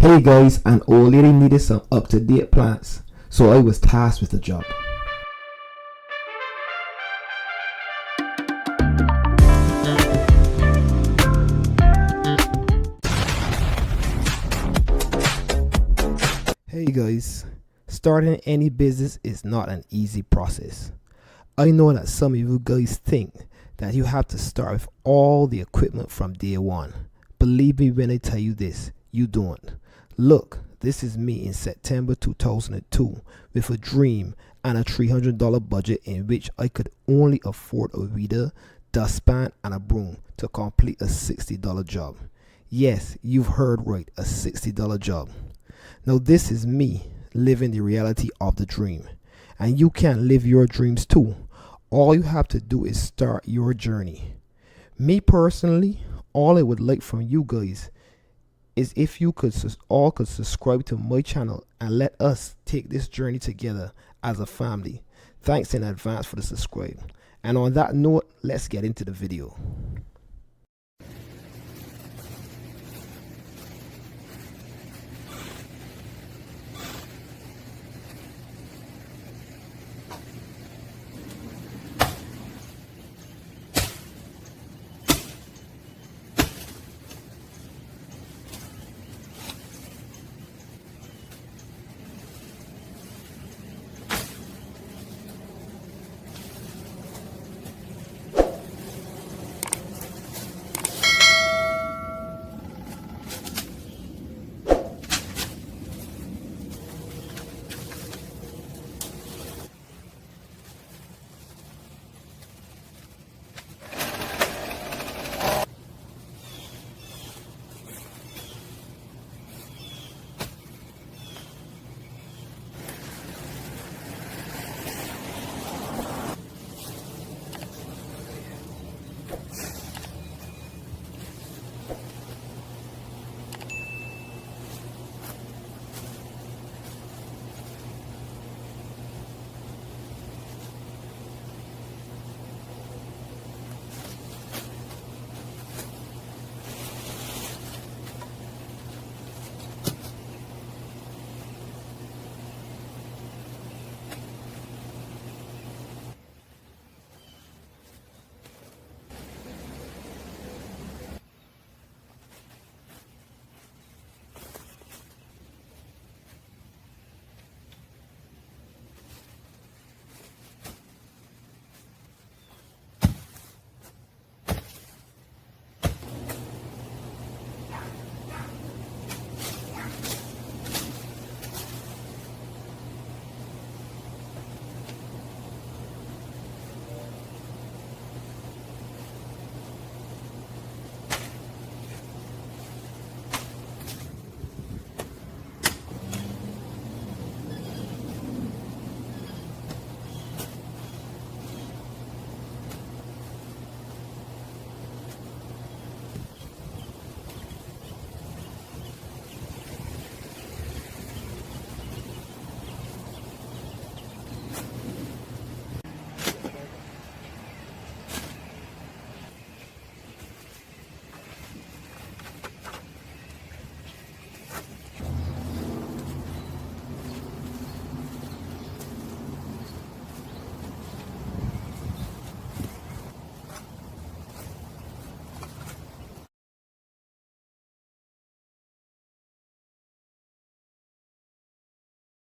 Hey guys, an old lady needed some up-to-date plants, so I was tasked with the job. Hey guys, starting any business is not an easy process. I know that some of you guys think that you have to start with all the equipment from day one. Believe me when I tell you this, you don't. Look, this is me in September 2002 with a dream and a $300 budget in which I could only afford a weeder, dustpan and a broom to complete a $60 job. Yes, you've heard right, a $60 job. Now this is me living the reality of the dream, and you can live your dreams too. All you have to do is start your journey. Me personally, all I would like from you guys is if you could all subscribe to my channel and let us take this journey together as a family. Thanks in advance for the subscribe. And on that note, let's get into the video.